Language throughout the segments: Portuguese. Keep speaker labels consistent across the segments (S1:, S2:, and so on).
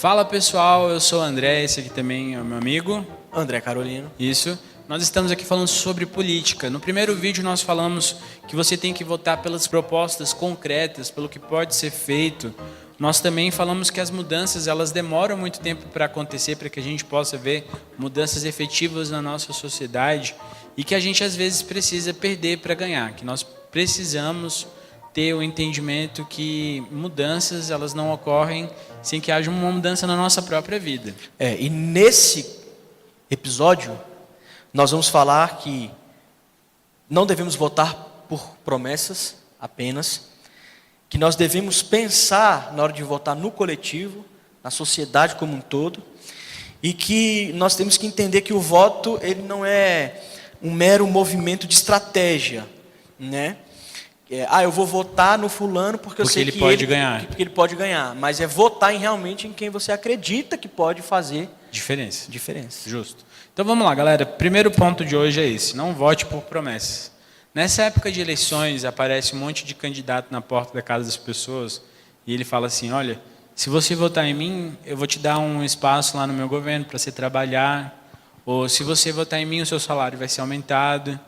S1: Fala pessoal, eu sou o André, esse aqui também é o meu amigo.
S2: André Carolino.
S1: Isso. Nós estamos aqui falando sobre política. No primeiro vídeo nós falamos que você tem que votar pelas propostas concretas, pelo que pode ser feito. Nós também falamos que as mudanças elas demoram muito tempo para acontecer, para que a gente possa ver mudanças efetivas na nossa sociedade e que a gente às vezes precisa perder para ganhar, que nós precisamos ter o entendimento que mudanças elas não ocorrem sem que haja uma mudança na nossa própria vida.
S2: E nesse episódio nós vamos falar que não devemos votar por promessas apenas, que nós devemos pensar na hora de votar no coletivo, na sociedade como um todo, e que nós temos que entender que o voto ele não é um mero movimento de estratégia, né? Eu vou votar no fulano porque eu sei
S1: ele
S2: que
S1: pode ganhar.
S2: porque ele pode ganhar, mas é votar realmente em quem você acredita que pode fazer
S1: Diferença.
S2: Justo.
S1: Então vamos lá, galera. Primeiro ponto de hoje é esse: não vote por promessas. Nessa época de eleições, aparece um monte de candidato na porta da casa das pessoas e ele fala assim: olha, se você votar em mim, eu vou te dar um espaço lá no meu governo para você trabalhar, ou se você votar em mim, o seu salário vai ser aumentado,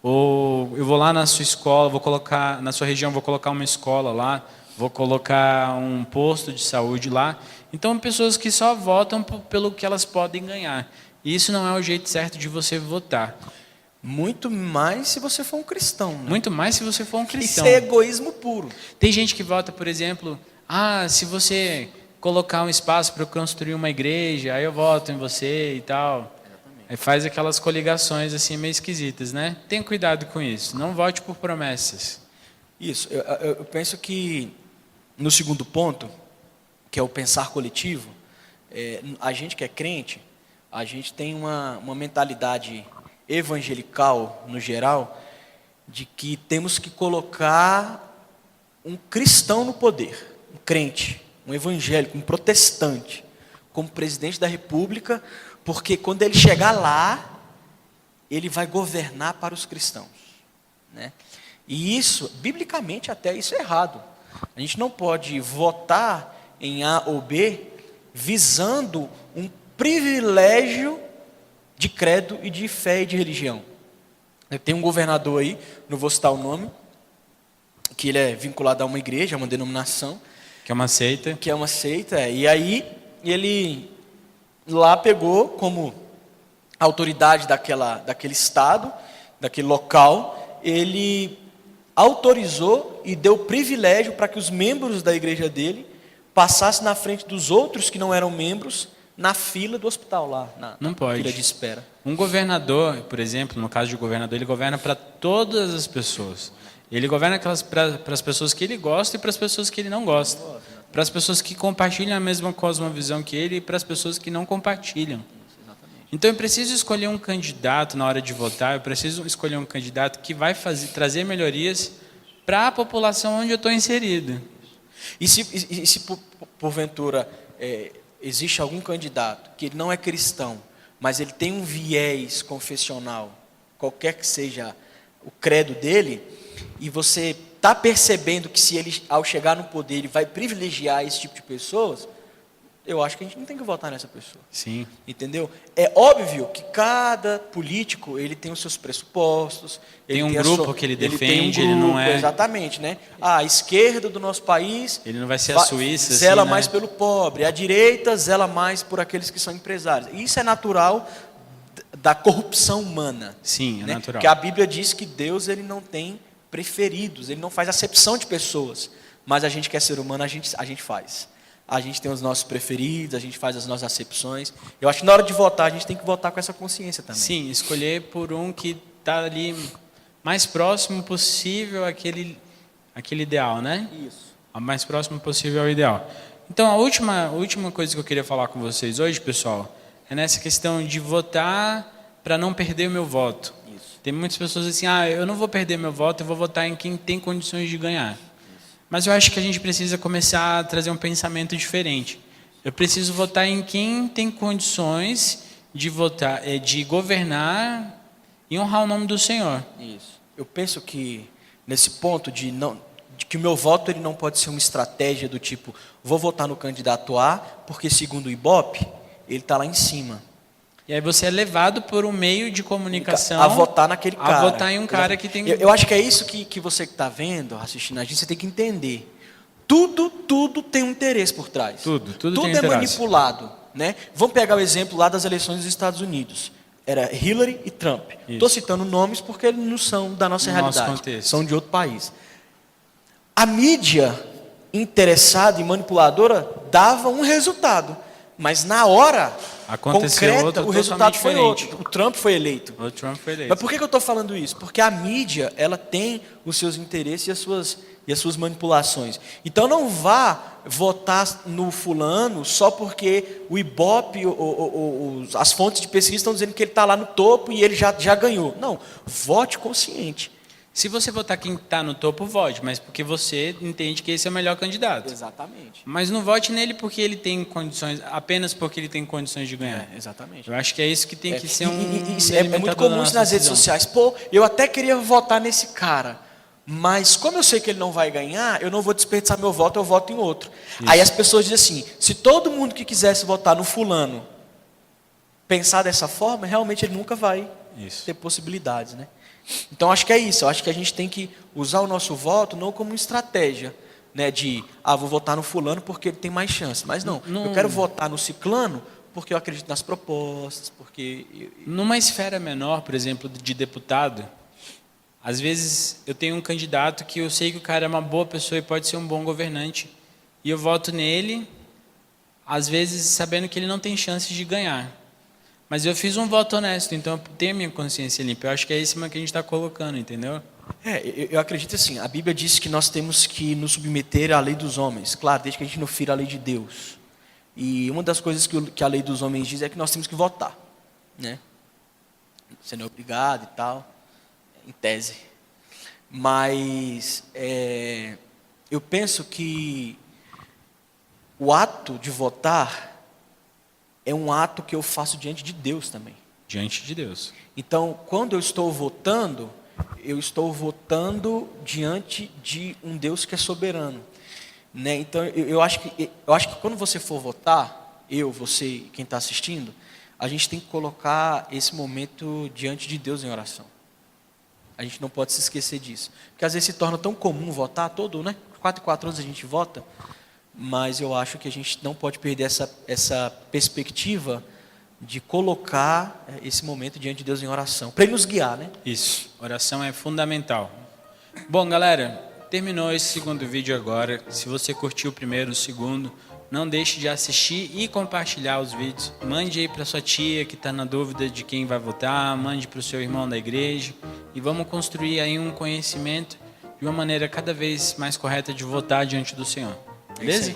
S1: ou eu vou lá na sua escola, vou colocar na sua região, vou colocar uma escola lá, vou colocar um posto de saúde lá. Então, pessoas que só votam pelo que elas podem ganhar. E isso não é o jeito certo de você votar.
S2: Muito mais se você for um cristão, né?
S1: Muito mais se você for um cristão.
S2: Isso é egoísmo puro.
S1: Tem gente que vota, por exemplo, se você colocar um espaço para eu construir uma igreja, aí eu voto em você e tal. Aí faz aquelas coligações assim meio esquisitas, né? Tenha cuidado com isso. Não vote por promessas.
S2: Isso. Eu penso que no segundo ponto, que é o pensar coletivo, a gente que é crente, a gente tem uma mentalidade evangelical, no geral, de que temos que colocar um cristão no poder, um crente, um evangélico, um protestante, como presidente da república, porque quando ele chegar lá, ele vai governar para os cristãos, né? E isso, biblicamente até, isso é errado. A gente não pode votar em A ou B visando um privilégio de credo e de fé e de religião. Tem um governador aí, não vou citar o nome, que ele é vinculado a uma igreja, a uma denominação.
S1: Que é uma seita.
S2: E aí ele lá pegou como autoridade daquele estado, daquele local, ele autorizou e deu privilégio para que os membros da igreja dele passassem na frente dos outros que não eram membros na fila do hospital lá,
S1: não pode.
S2: Fila de espera.
S1: Um governador, por exemplo, no caso de governador, ele governa para todas as pessoas. Ele governa para as pessoas que ele gosta e para as pessoas que ele não gosta. Para as pessoas que compartilham a mesma cosmovisão que ele e para as pessoas que não compartilham. Então eu preciso escolher um candidato na hora de votar, eu preciso escolher um candidato que vai trazer melhorias para a população onde eu estou inserido.
S2: E se porventura existe algum candidato que ele não é cristão, mas ele tem um viés confessional, qualquer que seja o credo dele, e você está percebendo que se ele, ao chegar no poder, ele vai privilegiar esse tipo de pessoas, eu acho que a gente não tem que votar nessa pessoa.
S1: Sim.
S2: Entendeu? É óbvio que cada político ele tem os seus pressupostos.
S1: Tem um grupo que ele defende,
S2: ele
S1: não é...
S2: Exatamente, né? A esquerda do nosso país...
S1: Ele não vai ser a Suíça,
S2: zela
S1: assim,
S2: mais
S1: né?
S2: pelo pobre. A direita zela mais por aqueles que são empresários. Isso é natural da corrupção humana.
S1: Sim, é
S2: né?
S1: natural.
S2: Porque a Bíblia diz que Deus ele não tem preferidos, ele não faz acepção de pessoas. Mas a gente que é ser humano, a gente faz. A gente tem os nossos preferidos, a gente faz as nossas acepções. Eu acho que na hora de votar, a gente tem que votar com essa consciência também.
S1: Sim, escolher por um que está ali mais próximo possível àquele ideal, né?
S2: Isso.
S1: O mais próximo possível ao ideal. Então, a última coisa que eu queria falar com vocês hoje, pessoal, é nessa questão de votar para não perder o meu voto.
S2: Isso.
S1: Tem muitas pessoas assim, eu não vou perder meu voto, eu vou votar em quem tem condições de ganhar. Mas eu acho que a gente precisa começar a trazer um pensamento diferente. Eu preciso votar em quem tem condições de votar, de governar e honrar o nome do Senhor.
S2: Isso. Eu penso que nesse ponto de de que o meu voto ele não pode ser uma estratégia do tipo, vou votar no candidato A, porque segundo o Ibope, ele está lá em cima.
S1: E aí você é levado por um meio de comunicação
S2: A votar naquele cara.
S1: A votar em um cara que tem...
S2: Eu acho que é isso que você que está vendo, assistindo a gente, você tem que entender. Tudo tem um interesse por trás.
S1: Tudo tem
S2: é
S1: interesse.
S2: Manipulado. Né? Vamos pegar o exemplo lá das eleições dos Estados Unidos. Era Hillary e Trump. Estou citando nomes porque eles não são da nossa realidade. São de outro país. A mídia interessada e manipuladora dava um resultado. Mas na hora concreta, o resultado foi outro. O Trump foi eleito. Mas por que eu estou falando isso? Porque a mídia ela tem os seus interesses e as suas manipulações. Então não vá votar no fulano só porque o Ibope, as fontes de pesquisa estão dizendo que ele está lá no topo e ele já ganhou. Não, vote consciente.
S1: Se você votar quem está no topo, vote, mas porque você entende que esse é o melhor candidato.
S2: Exatamente.
S1: Mas não vote nele porque ele tem condições, apenas porque ele tem condições de ganhar.
S2: Exatamente.
S1: Eu acho que é isso que tem que ser
S2: é muito comum isso nas redes sociais. Pô, eu até queria votar nesse cara, mas como eu sei que ele não vai ganhar, eu não vou desperdiçar meu voto, eu voto em outro. Isso. Aí as pessoas dizem assim, se todo mundo que quisesse votar no fulano pensar dessa forma, realmente ele nunca vai ter possibilidades, né? Então acho que é isso, eu acho que a gente tem que usar o nosso voto não como estratégia, né, de, vou votar no fulano porque ele tem mais chance, mas não, eu quero votar no ciclano porque eu acredito nas propostas, porque...
S1: Numa esfera menor, por exemplo, de deputado, às vezes eu tenho um candidato que eu sei que o cara é uma boa pessoa e pode ser um bom governante, e eu voto nele, às vezes sabendo que ele não tem chance de ganhar. Mas eu fiz um voto honesto, então eu tenho a minha consciência limpa. Eu acho que é isso que a gente está colocando, entendeu?
S2: Eu acredito assim, a Bíblia diz que nós temos que nos submeter à lei dos homens. Claro, desde que a gente não fira a lei de Deus. E uma das coisas que a lei dos homens diz é que nós temos que votar. Né? Você não é obrigado e tal, em tese. Mas eu penso que o ato de votar é um ato que eu faço diante de Deus também.
S1: Diante de Deus.
S2: Então, quando eu estou votando diante de um Deus que é soberano. Né? Então, eu acho que quando você for votar, você, quem está assistindo, a gente tem que colocar esse momento diante de Deus em oração. A gente não pode se esquecer disso. Porque às vezes se torna tão comum votar, 4 em 4 anos a gente vota, mas eu acho que a gente não pode perder essa perspectiva de colocar esse momento diante de Deus em oração, para Ele nos guiar, né?
S1: Isso, oração é fundamental. Bom, galera, terminou esse segundo vídeo agora. Se você curtiu o primeiro, o segundo, não deixe de assistir e compartilhar os vídeos. Mande aí para sua tia que está na dúvida de quem vai votar, mande para o seu irmão da igreja e vamos construir aí um conhecimento de uma maneira cada vez mais correta de votar diante do Senhor. Beleza?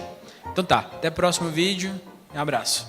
S1: Então tá, até o próximo vídeo. Um abraço.